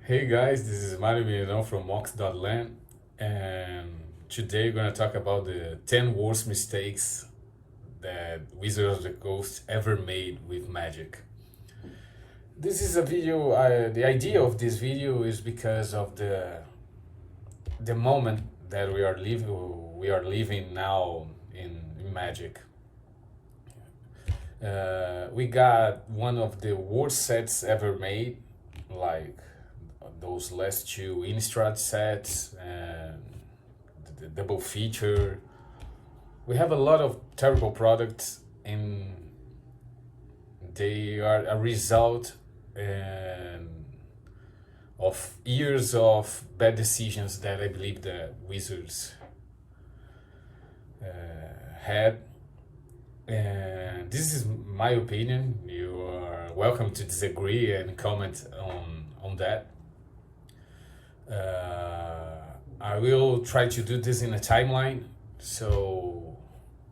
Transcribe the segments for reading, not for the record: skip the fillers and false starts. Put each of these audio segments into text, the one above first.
Hey guys, this is Mario from MoxLand, and today we're gonna talk about the 10 worst mistakes that Wizards of the Coast ever made with Magic. This is a video. The idea of this video is because of the moment that we are living now in Magic. We got one of the worst sets ever made, like those last two Innistrad sets and the double feature. We have a lot of terrible products, and they are a result and of years of bad decisions that I believe the Wizards had. And this is my opinion. You are welcome to disagree and comment on that. I will try to do this in a timeline, so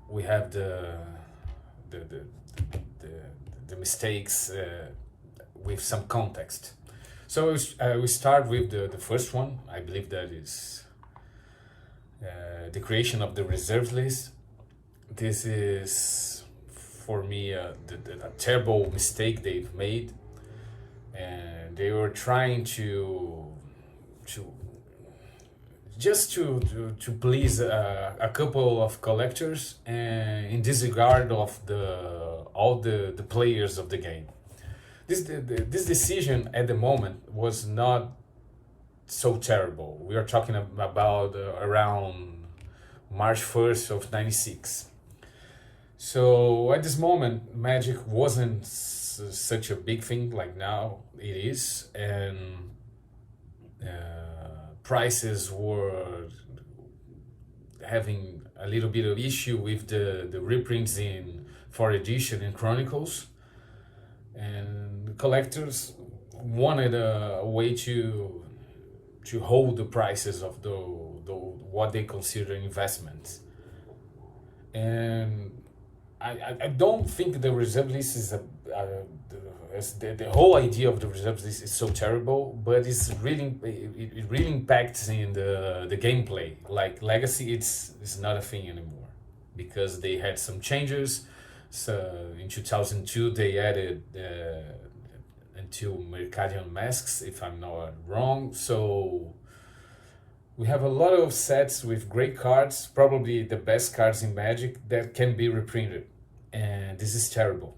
we have the the, the, the mistakes with some context. So we start with the first one. I believe that is the creation of the reserve list. This is for me a terrible mistake they've made, and they were trying to just to please a couple of collectors and in disregard of all the players of the game. This decision at the moment was not so terrible. We are talking about around March 1st of 96. So at this moment, Magic wasn't such a big thing like now it is, and prices were having a little bit of issue with the reprints in 4th edition and Chronicles, and collectors wanted a way to hold the prices of the what they consider investments. And I don't think the reserve list is the whole idea of the reserve list is so terrible, but it really impacts in the gameplay. Like Legacy, it's not a thing anymore because they had some changes. So in 2002 they added until Mercadian masks, if I'm not wrong. So we have a lot of sets with great cards, probably the best cards in Magic, that can be reprinted. And this is terrible.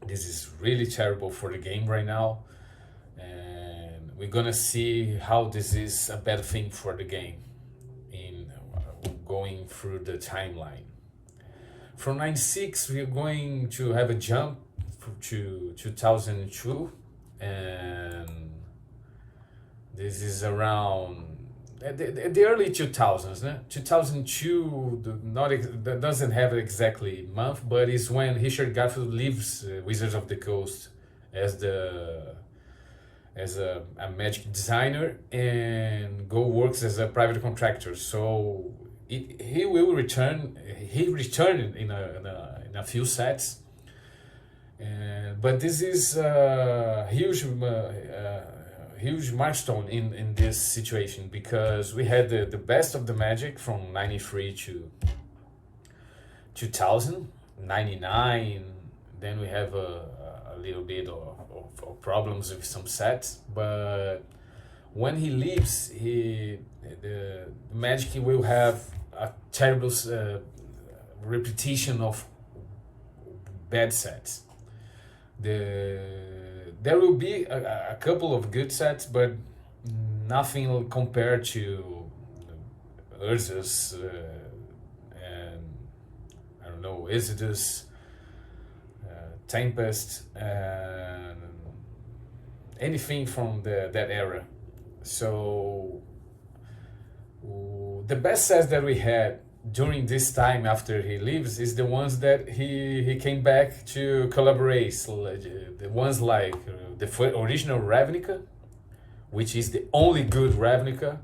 This is really terrible for the game right now. And we're gonna see how this is a bad thing for the game in going through the timeline. From 96, we're going to have a jump to 2002, and this is around the early 2000s. 2002 that doesn't have exactly month, but it's when Richard Garfield leaves Wizards of the Coast as a Magic designer and go works as a private contractor. So he will return. He returned in a few sets, but this is a huge milestone in this situation, because we had the best of the Magic from 93 to 2000, 99. Then we have a little bit of problems with some sets, but when he leaves, the Magic will have a terrible repetition of bad sets. There will be a couple of good sets, but nothing compared to Urza's and I don't know, Exodus, Tempest, and anything from that era. So the best sets that we had during this time after he leaves is the ones that he came back to collaborate. The ones like the original Ravnica, which is the only good Ravnica.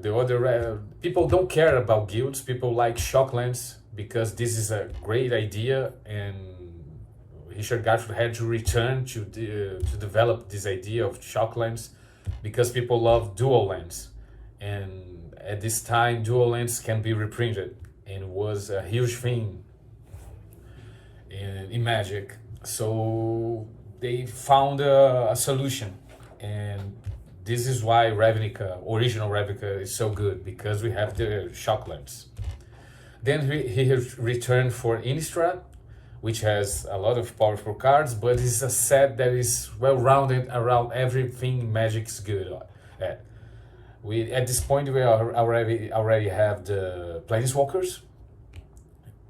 The other people don't care about guilds. People like Shocklands because this is a great idea, and Richard Garfield had to return to develop this idea of shock lands, because people love dual lands, and at this time dual lands can be reprinted, and it was a huge thing in Magic. So they found a solution, and this is why Ravnica, original Ravnica, is so good, because we have the shock lands. Then he returned for Innistrad, which has a lot of powerful cards, but it's a set that is well-rounded around everything Magic's good at. At this point we already have the Planeswalkers,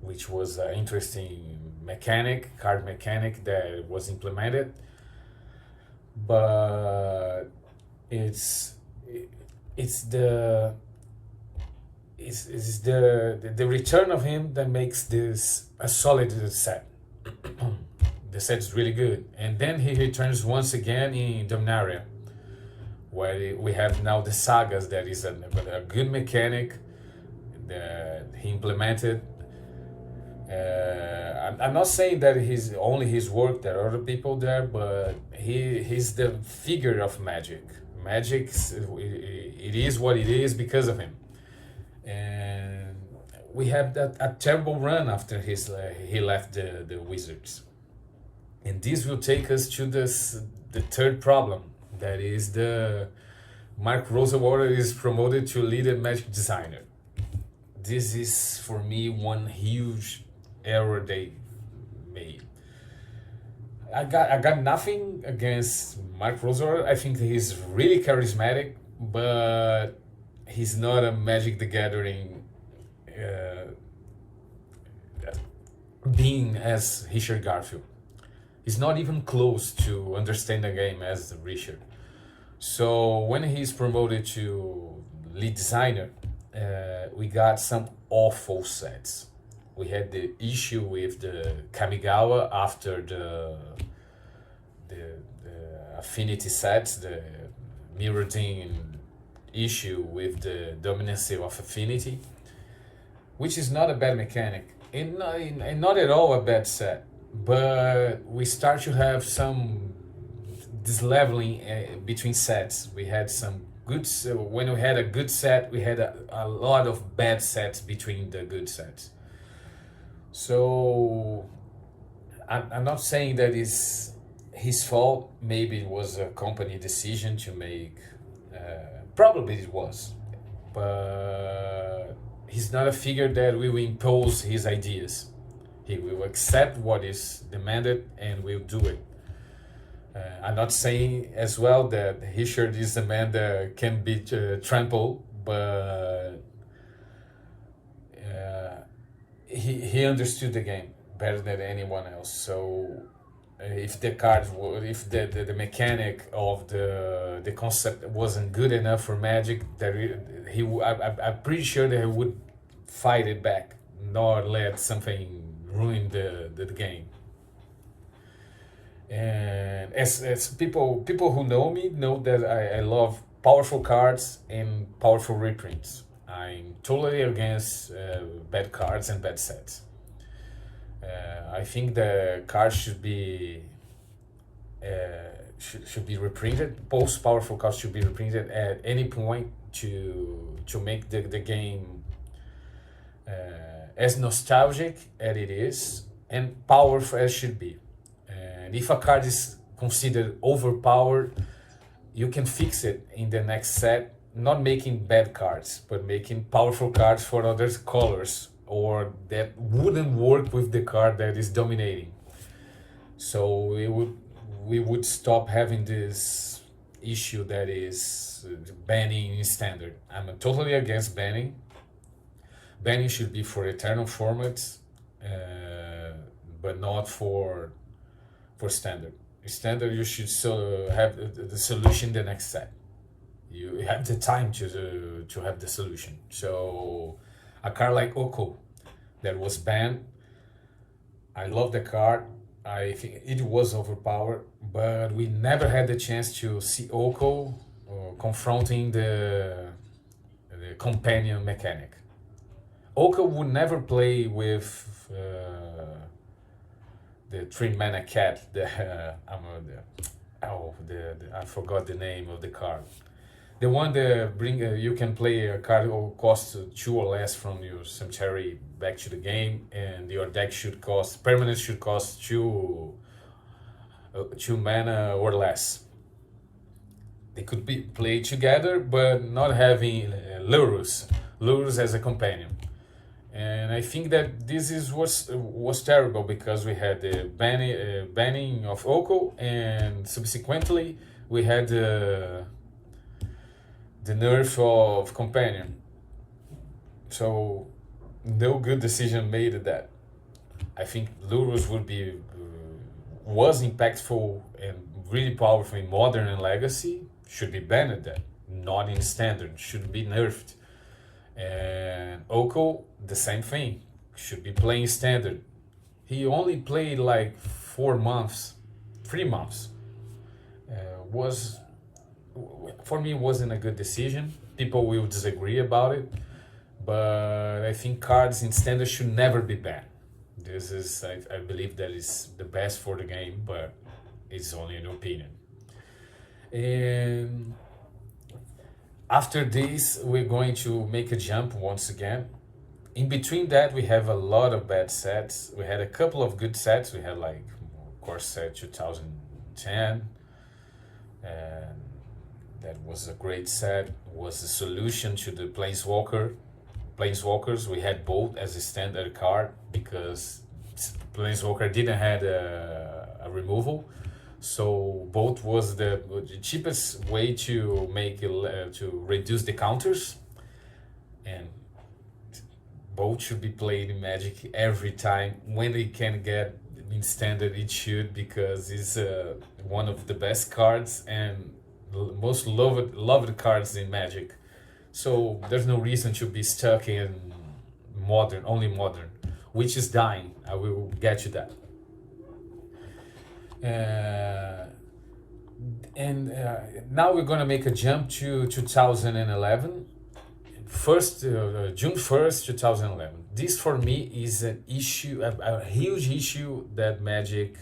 which was an interesting card mechanic that was implemented, but it's the return of him that makes this a solid set. The set is really good, and then he returns once again in Dominaria, where we have now the sagas. That is a good mechanic that he implemented. I'm not saying that he's only his work, there are other people there, but he's the figure of Magic. It is what it is because of him. And we have a terrible run after he left the Wizards. And this will take us to the third problem. That is Mark Rosewater is promoted to lead a Magic designer. This is, for me, one huge error they made. I got nothing against Mark Rosewater. I think he's really charismatic, but he's not a Magic the Gathering being as Richard Garfield. He's not even close to understand the game as Richard. So when he's promoted to lead designer, we got some awful sets. We had the issue with the Kamigawa after the affinity sets, the mirroring issue with the dominancy of affinity, which is not a bad mechanic and not at all a bad set, but we start to have some this leveling between sets. We had some good, when we had a good set, we had a lot of bad sets between the good sets. So I'm not saying that is his fault. Maybe it was a company decision to make, probably it was, but he's not a figure that will impose his ideas. He will accept what is demanded and will do it. I'm not saying as well that Richard is a man that can be trampled, but he understood the game better than anyone else. So if the cards were, if the mechanic of the concept wasn't good enough for Magic, that I'm pretty sure that he would fight it back, not let something ruin the game. And as people who know me know that I love powerful cards and powerful reprints. I'm totally against bad cards and bad sets. I think the cards should be reprinted. Both powerful cards should be reprinted at any point to make the game as nostalgic as it is and powerful as it should be. And if a card is considered overpowered, you can fix it in the next set, not making bad cards, but making powerful cards for other colors, or that wouldn't work with the card that is dominating. So we would stop having this issue that is banning in standard. I'm totally against banning. Banning should be for eternal formats, but not for standard. Standard, you should have the solution the next set. You have the time to have the solution. So a card like Oko that was banned, I love the card. I think it was overpowered, but we never had the chance to see Oko confronting the companion mechanic. Oko would never play with the 3-mana cat. I forgot the name of the card. The one that you can play a card or cost 2 or less from your cemetery back to the game, and your deck should cost permanent should cost 2 mana or less. They could be played together, but not having Lairs as a companion. And I think that this was terrible, because we had the banning of Oko, and subsequently we had the nerf of companion. So no good decision made at that. I think Lairs was impactful and really powerful in Modern and Legacy. Should be banned at that, not in Standard. Should be nerfed. And Oko, the same thing. Should be playing Standard. He only played like 3 months. For me, wasn't a good decision. People will disagree about it, but I think cards in Standard should never be banned. This is, I believe that is the best for the game, but it's only an opinion. And after this, we're going to make a jump once again. In between that, we have a lot of bad sets. We had a couple of good sets. We had like, of course, set 2010, and that was a great set. Was a solution to the Planeswalkers. We had both as a standard card, because Planeswalker didn't have a removal. So both was the cheapest way to make it, to reduce the counters, and both should be played in Magic every time. When they can get in Standard, it should, because it's one of the best cards and most loved cards in Magic. So there's no reason to be stuck in only Modern, which is dying. I will get to that. Now we're gonna make a jump to 2011. June 1st, 2011. This for me is an issue, a huge issue that Magic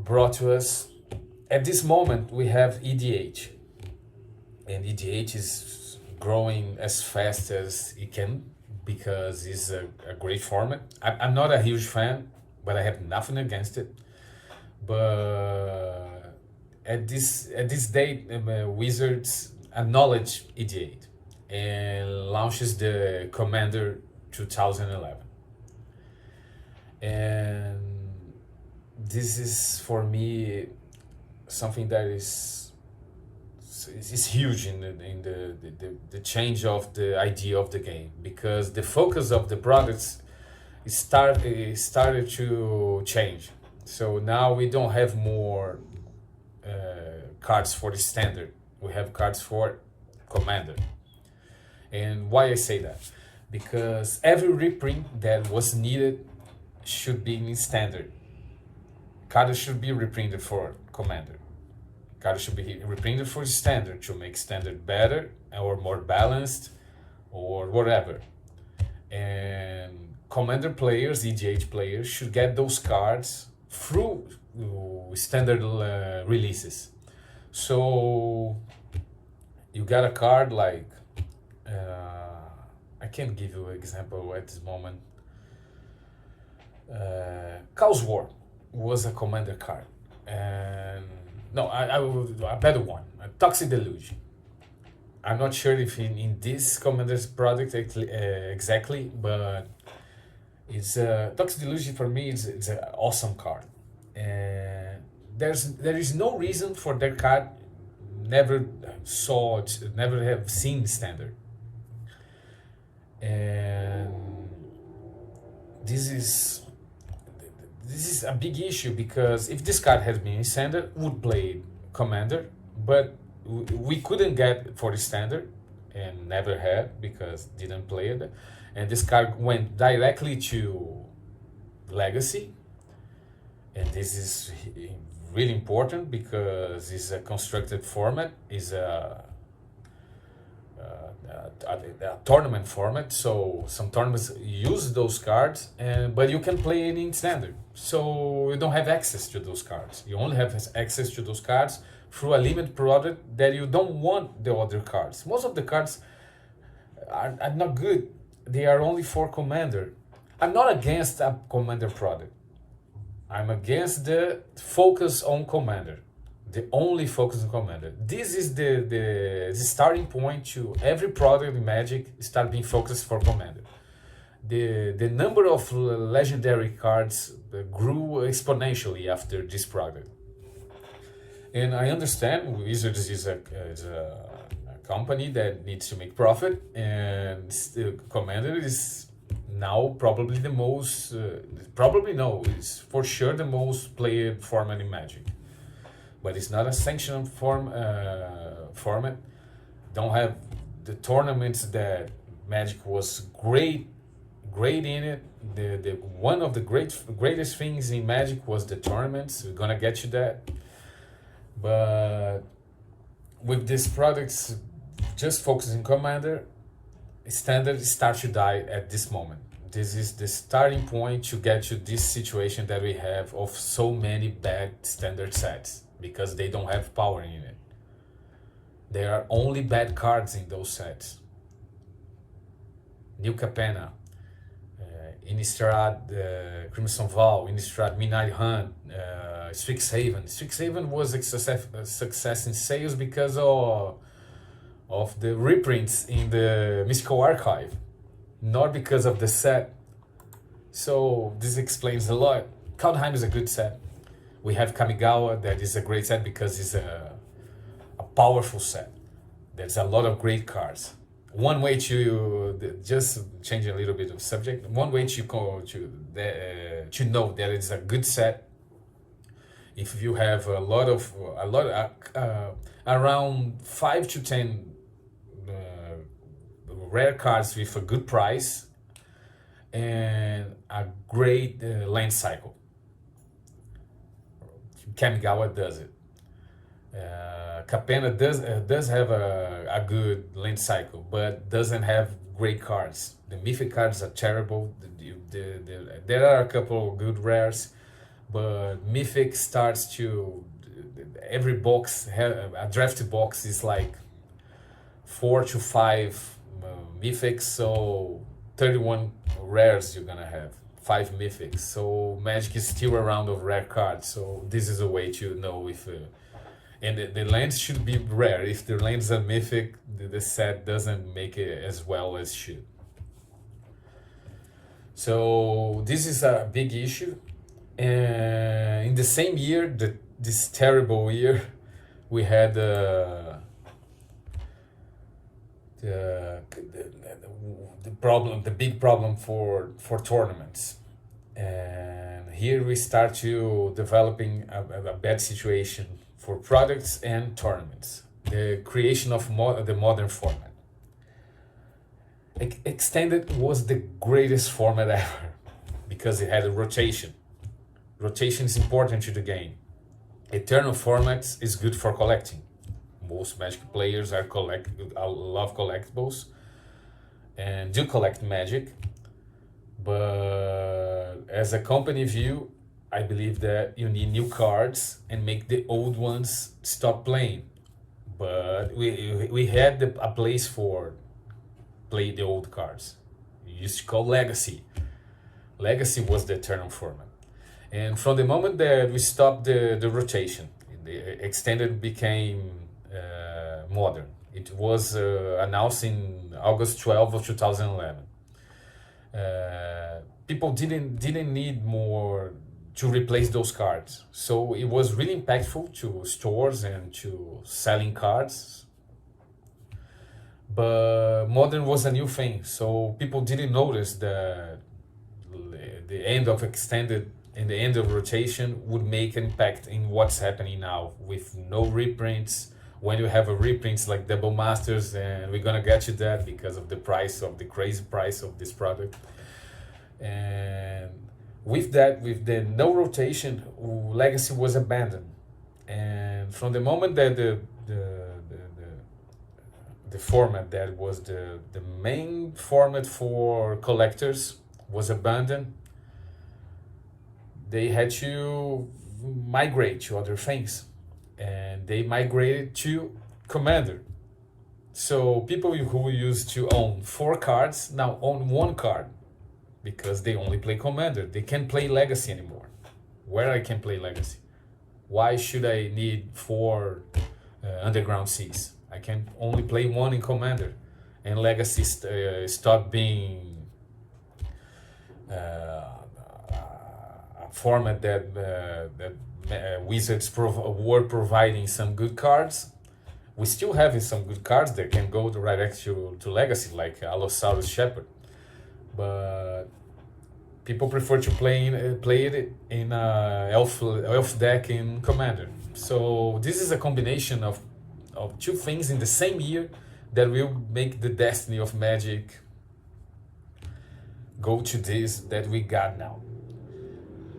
brought to us. At this moment, we have EDH, and EDH is growing as fast as it can, because it's a great format. I'm not a huge fan, but I have nothing against it. But at this date, Wizards acknowledge EDH and launches the Commander 2011. And this is, for me, something that is huge in the change of the idea of the game, because the focus of the products started to change. So now we don't have more cards for the Standard. We have cards for Commander. And why I say that? Because every reprint that was needed should be in Standard. Cards should be reprinted for Commander. Cards should be reprinted for Standard to make Standard better or more balanced or whatever. And Commander players, EDH players, should get those cards through Standard releases. So you got a card like, I can't give you an example at this moment. Chaos War was a Commander card. And no, I will do a better one, a Toxic Deluge. I'm not sure if in this Commander's product exactly, but it's Toxic Deluge for me. It's an awesome card. There is no reason for that card never have seen Standard. And this is a big issue, because if this card had been in Standard, would play Commander, but we couldn't get for the Standard, and never had, because didn't play it. And this card went directly to Legacy, and this is really important, because it's a constructed format, is a tournament format. So some tournaments use those cards, but you can play it in standard. So you don't have access to those cards. You only have access to those cards through a limited product that you don't want the other cards. Most of the cards are not good. They are only for Commander. I'm not against a Commander product. I'm against the focus on Commander. The only focus on Commander. This is the starting point to every product in Magic start being focused for Commander. The number of legendary cards grew exponentially after this product. And I understand Wizards is a company that needs to make profit, and Commander is now probably the most, it's for sure the most played format in Magic. But it's not a sanctioned format. Don't have the tournaments that Magic was great in it. The one of the greatest things in Magic was the tournaments. We're gonna get to that. But with these products just focusing Commander, standard starts to die at this moment. This is the starting point to get to this situation that we have of so many bad standard sets, because they don't have power in it. There are only bad cards in those sets. New Capenna, Innistrad, Crimson Vow, Innistrad Midnight Hunt, Strixhaven. Strixhaven was a success in sales because of the reprints in the Mystical Archive, not because of the set. So this explains a lot. Kaldheim is a good set. We have Kamigawa, that is a great set because it's a powerful set. There's a lot of great cards. One way to, just change a little bit of subject, one way to know that it's a good set, if you have around 5 to 10 rare cards with a good price and a great land cycle. Kamigawa does it. Capenna does have a good land cycle, but doesn't have great cards. The Mythic cards are terrible. There are a couple of good rares, but Mythic starts to, every box, a draft box is like 4 to 5 Mythics, so 31 rares you're gonna have, 5 Mythics. So Magic is still around of rare cards, so this is a way to know if and the lands should be rare. If the lands are Mythic, the set doesn't make it as well as should. So this is a big issue. And in the same year, this terrible year, we had the big problem for tournaments. And here we start to developing a bad situation for products and tournaments. The creation of the modern format. Extended was the greatest format ever because it had a rotation. Rotation is important to the game. Eternal formats is good for collecting. Most Magic players love collectibles and do collect Magic. But as a company view, I believe that you need new cards and make the old ones stop playing. But we had a place for play the old cards. We used to call Legacy. Legacy was the eternal format. And from the moment that we stopped the rotation, the extended became modern. It was announced in August 12 of 2011. People didn't need more to replace those cards. So it was really impactful to stores and to selling cards. But modern was a new thing, so people didn't notice that the end of extended and the end of rotation would make an impact in what's happening now with no reprints. When you have a reprints like Double Masters, and we're gonna get to that because of the crazy price of this product. And with the no rotation, Legacy was abandoned. And from the moment that the format that was the main format for collectors was abandoned, they had to migrate to other things, and they migrated to Commander. So people who used to own 4 cards now own 1 card because they only play Commander. They can't play Legacy anymore. Where I can play Legacy? Why should I need 4 Underground Seas? I can only play 1 in Commander, and Legacy stopped being a format that Wizards were providing some good cards. We still have some good cards that can go direct to Legacy, like Allosaurus Shepherd, but people prefer to play it in elf deck in Commander. So this is a combination of 2 things in the same year that will make the destiny of Magic go to this that we got now.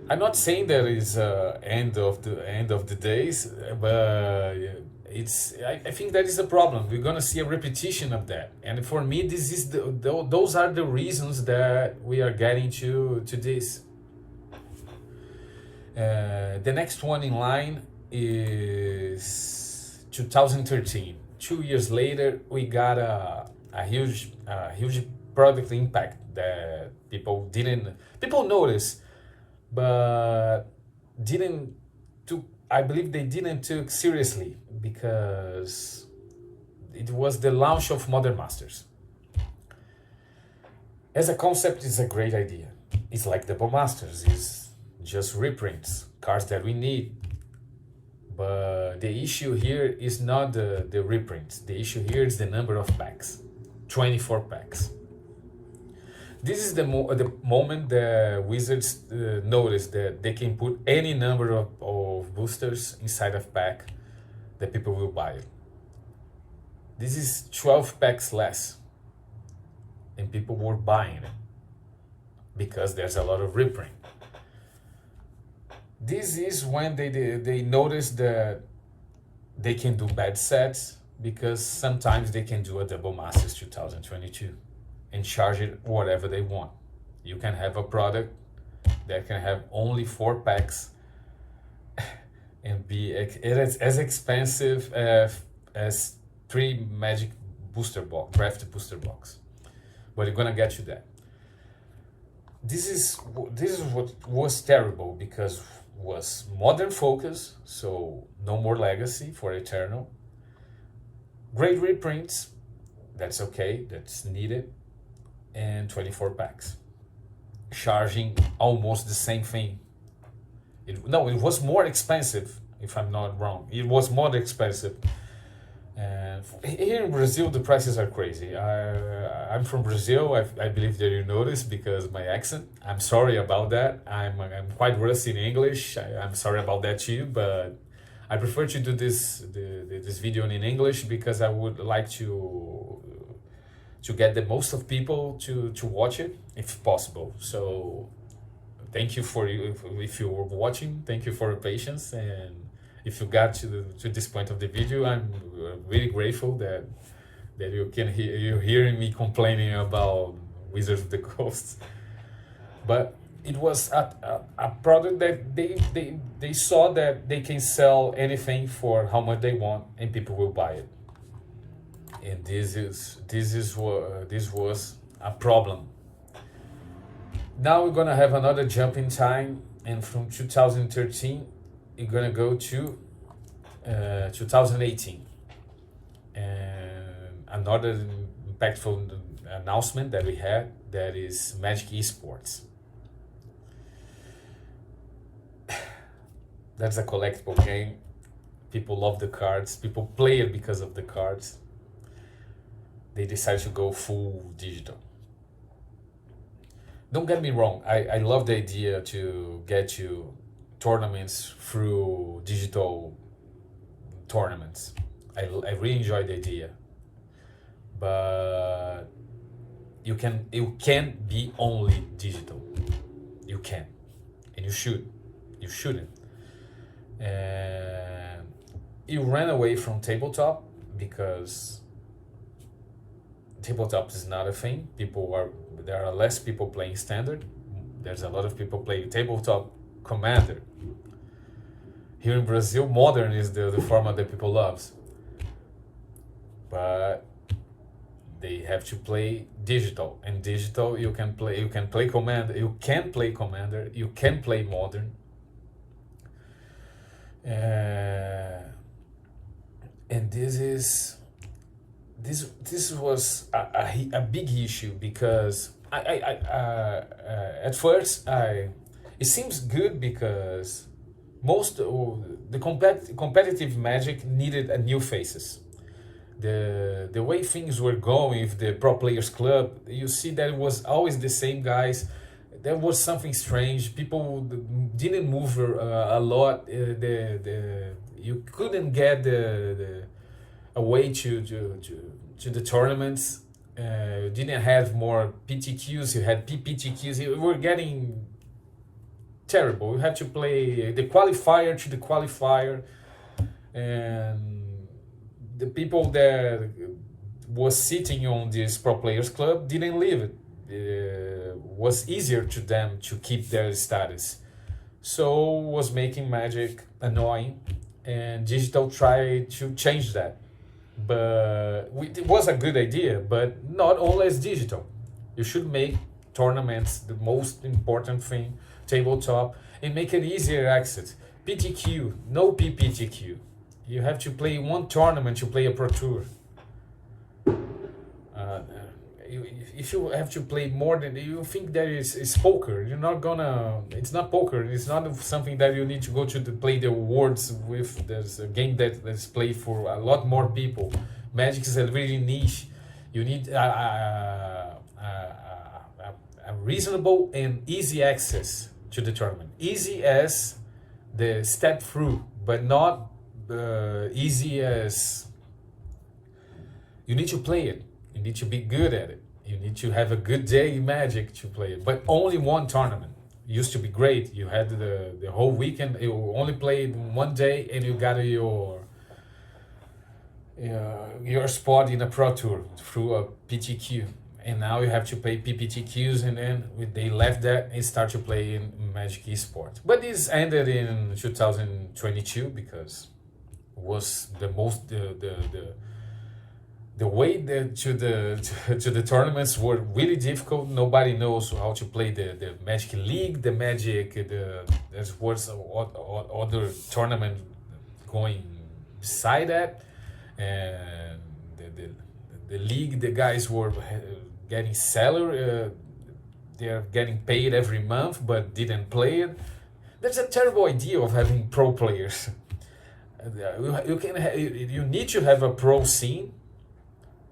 I'm not saying that is end of the days, but I think that is a problem. We're gonna see a repetition of that, and for me, this is those are the reasons that we are getting to this. The next one in line is 2013. 2 years later, we got a huge product impact that people notice, but I believe they didn't took seriously, because it was the launch of Modern Masters. As a concept, it's a great idea. It's like Double Masters, it's just reprints, cards that we need. But the issue here is not the reprints. The issue here is the number of packs, 24 packs. This is the moment that Wizards noticed that they can put any number of boosters inside of pack that people will buy it. This is 12 packs less, and people were buying it because there's a lot of reprint. This is when they noticed that they can do bad sets, because sometimes they can do a Double Masters 2022 and charge it whatever they want. You can have a product that can have only 4 packs and be as expensive as 3 Magic booster box, draft booster box. But you're gonna get to that. This is what was terrible, because was modern focus, so no more Legacy for Eternal. Great reprints, that's okay, that's needed, and 24 packs. Charging almost the same thing. It was more expensive, if I'm not wrong. It was more expensive. And here in Brazil, the prices are crazy. I'm from Brazil. I believe that you noticed because my accent. I'm sorry about that. I'm quite rusty in English. I'm sorry about that too. But I prefer to do this video in English, because I would like to get the most of people to watch it if possible. So thank you if you were watching. Thank you for your patience, and if you got to this point of the video, I'm really grateful that you're hearing me complaining about Wizards of the Coast. But it was a product that they saw that they can sell anything for how much they want, and people will buy it. And this was a problem. Now we're gonna have another jump in time, and from 2013 you're gonna go to 2018, and another impactful announcement that we had, that is Magic eSports. That's a collectible game. People love the cards. People play it because of the cards. They decided to go full digital. Don't get me wrong, I love the idea to get to tournaments through digital tournaments. I really enjoy the idea. But you can't be only digital. You can, and you should. You shouldn't. And you ran away from tabletop because tabletop is not a thing. There are less people playing standard. There's a lot of people playing tabletop commander. Here in Brazil, modern is the format that people loves. But they have to play digital, and digital you can play commander, you can play modern. And this was a big issue, because at first it seems good, because most the competitive Magic needed a new faces. The way things were going with the Pro Players Club, you see that it was always the same guys. There was something strange. People didn't move a lot. You couldn't get a way to the tournaments. You didn't have more PTQs. You had PPTQs. You were getting terrible. You had to play the qualifier to the qualifier, and the people that was sitting on this Pro Players Club didn't leave it. It was easier to them to keep their status, so was making Magic annoying, and digital tried to change that. But it was a good idea, but not only as digital. You should make tournaments the most important thing, tabletop, and make it easier access. PTQ, no PPTQ. You have to play one tournament to play a Pro Tour. If you have to play more than, you think that is poker, you're not gonna, it's not poker, it's not something that you need to go to play the awards with. There's a game that's played for a lot more people. Magic is a really niche. You need a reasonable and easy access to the tournament. Easy as the step through, but not easy as you need to play it. You need to be good at it. You need to have a good day in Magic to play it. But only one tournament. It used to be great. You had the whole weekend. You only played one day, and you got your spot in a Pro Tour through a PTQ. And now you have to play PPTQs, and then they left that and start to play in Magic eSports. But this ended in 2022, because it was the most the way that to the tournaments were really difficult. Nobody knows how to play the Magic League, the Magic, there was other tournament going beside that, and the league, the guys were getting salary, they're getting paid every month, but didn't play it. That's a terrible idea of having pro players. You need to have a pro scene,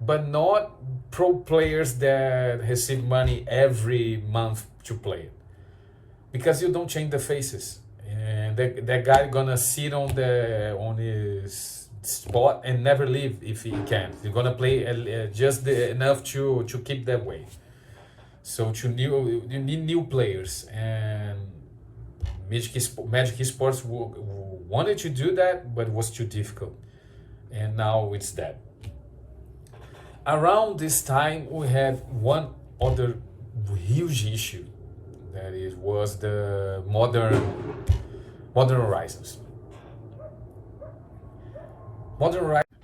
but not pro players that receive money every month to play it, because you don't change the faces, and that guy gonna sit on his spot and never leave if he can. You're gonna play just enough to keep that way. So you need new players, and Magic eSports wanted to do that, but it was too difficult, and now it's that. Around this time, we had one other huge issue, that it was the modern Horizons. Modern Horizons.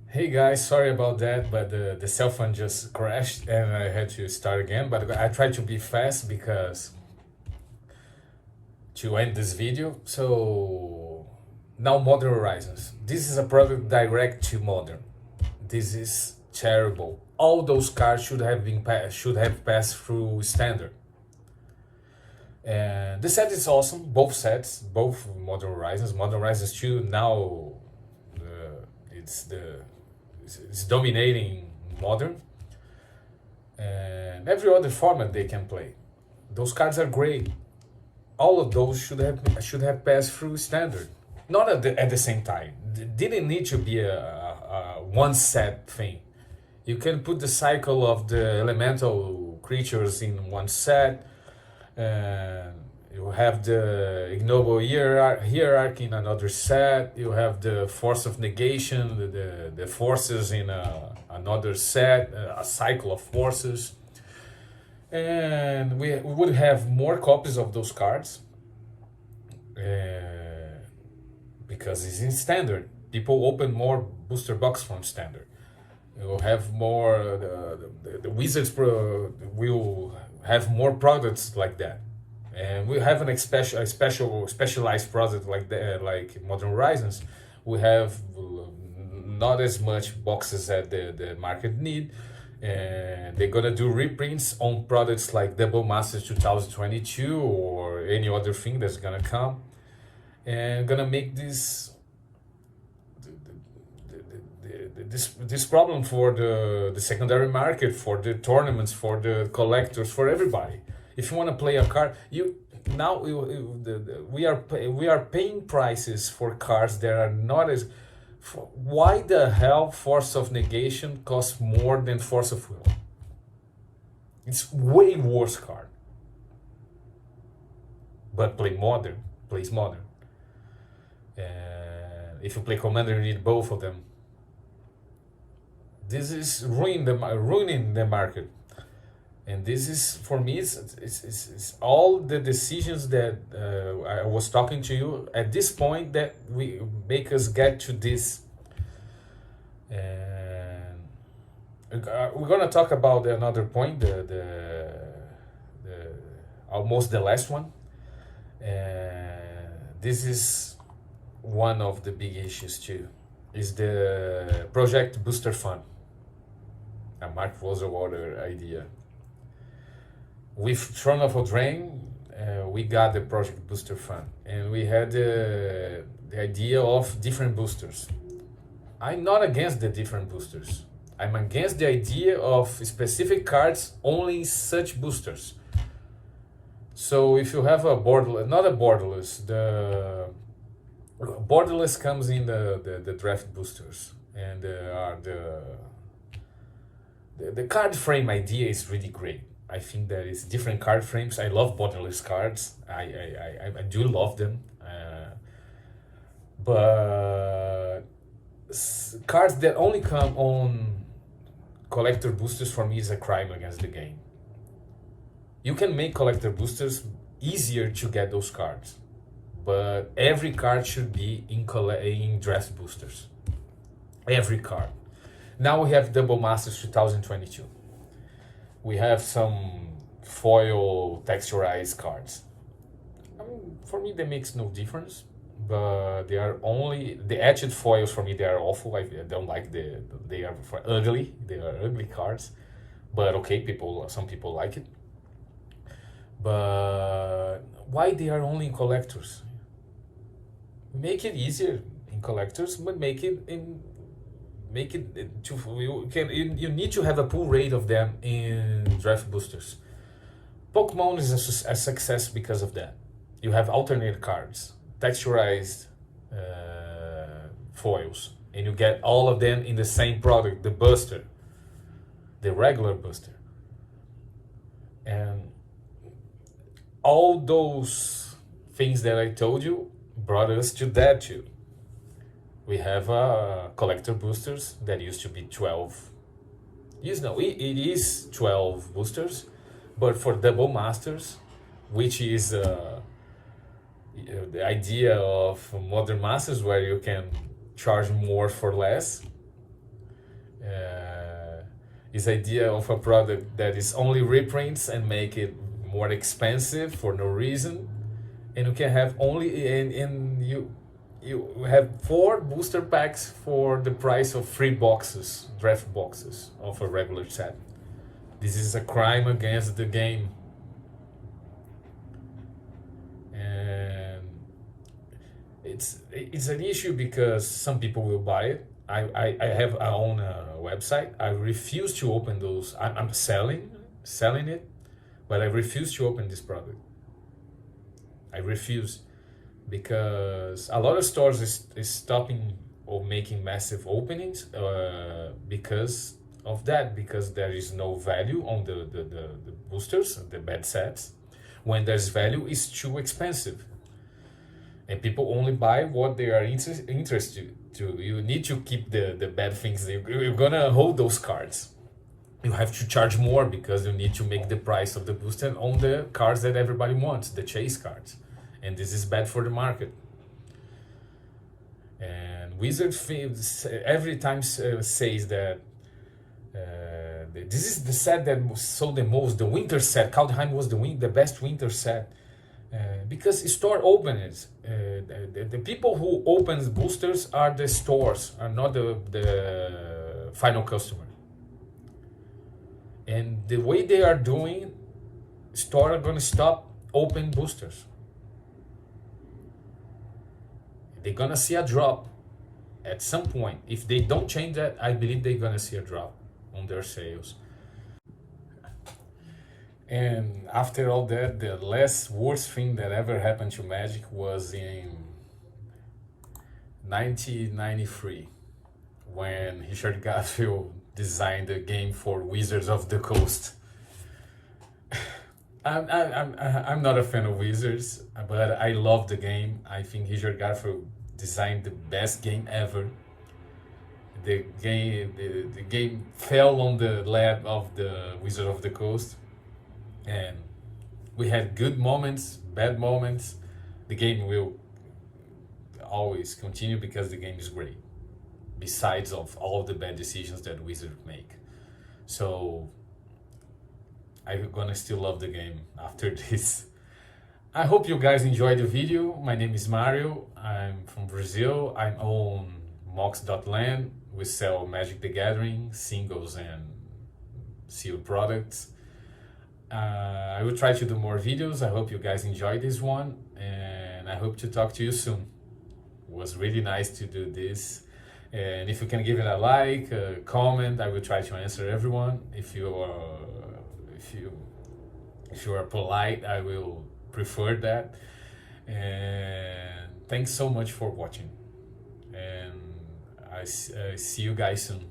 Hey guys, sorry about that, but the cell phone just crashed and I had to start again. But I tried to be fast because to end this video. So now Modern Horizons. This is a product direct to Modern. This is terrible. All those cards should have passed through standard. And the set is awesome. Both sets, both Modern Horizons 2. Now it's dominating Modern, and every other format they can play. Those cards are great. All of those should have passed through standard. Not at the same time. It didn't need to be a one set thing. You can put the cycle of the elemental creatures in one set. You have the ignoble hierarchy in another set. You have the force of negation, the forces in another set, a cycle of forces. And we would have more copies of those cards because it's in standard. People open more booster box from standard. You'll have more, the Wizards will have more products like that. And we have a specialized product like that, like Modern Horizons. We have not as much boxes that the market need, and they're gonna do reprints on products like Double Masters 2022 or any other thing that's gonna come, and gonna make this problem for the secondary market, for the tournaments, for the collectors, for everybody. If you want to play a card, we are paying prices for cards that are not as. Why the hell Force of Negation costs more than Force of Will? It's way worse card. But plays modern. And if you play Commander, you need both of them. This is ruining the market. And this is, for me, it's all the decisions that I was talking to you at this point that we make us get to this. And we're gonna talk about another point, the almost the last one. And this is one of the big issues too, is the Project Booster Fund, a Mark Rosewater idea. With Throne of Eldraine, we got the Project Booster Fund, and we had the idea of different boosters. I'm not against the different boosters. I'm against the idea of specific cards only such boosters. So if you have a borderless, the borderless comes in the draft boosters, and the card frame idea is really great. I think there is different card frames. I love borderless cards. I do love them. But cards that only come on collector boosters, for me, is a crime against the game. You can make collector boosters easier to get those cards, but every card should be in draft boosters. Every card. Now we have Double Masters 2022. We have some foil texturized cards. For me, that makes no difference, but they are only the etched foils. For me, they are awful. I don't like they are ugly. They are ugly cards, but okay, some people like it. But why they are only in collectors? Make it easier in collectors, but make it you need to have a pool rate of them in draft boosters. Pokemon is a success because of that. You have alternate cards, texturized foils, and you get all of them in the same product, the booster, the regular booster. And all those things that I told you brought us to that too. We have collector boosters that used to be 12. It is 12 boosters, but for Double Masters, which is the idea of Modern Masters, where you can charge more for less, is idea of a product that is only reprints and make it more expensive for no reason, and you can have only and you have 4 booster packs for the price of 3 boxes, draft boxes of a regular set. This is a crime against the game. And it's an issue because some people will buy it. I have our own website. I refuse to open those. I'm selling it, but I refuse to open this product. I refuse. Because a lot of stores is stopping or making massive openings because of that, because there is no value on the boosters, the bad sets. when there's value, is too expensive. And people only buy what they are interested to. You need to keep the bad things. You're gonna hold those cards. You have to charge more because you need to make the price of the booster on the cards that everybody wants, the chase cards. And this is bad for the market. And Wizard every time says that this is the set that sold the most, the winter set. Kaldheim was the best winter set. Because store openers, the people who opens boosters are the stores, are not the final customer. And the way they are doing, store are gonna stop open boosters. They're gonna see a drop at some point. If they don't change that, I believe they're gonna see a drop on their sales. And after all that, the last worst thing that ever happened to Magic was in 1993, when Richard Garfield designed a game for Wizards of the Coast. I'm not a fan of Wizards, but I love the game. I think Richard Garfield designed the best game ever. The game fell on the lap of the Wizard of the Coast, and we had good moments, bad moments. The game will always continue because the game is great, besides of all the bad decisions that Wizards make. So I'm gonna still love the game after this. I hope you guys enjoyed the video. My name is Mario. I'm from Brazil. I'm on MoxLand. We sell Magic the Gathering, singles and sealed products. I will try to do more videos. I hope you guys enjoyed this one, and I hope to talk to you soon. It was really nice to do this. And if you can give it a like, a comment, I will try to answer everyone. If you are polite, I will prefer that. And thanks so much for watching. And I see you guys soon.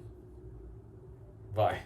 Bye.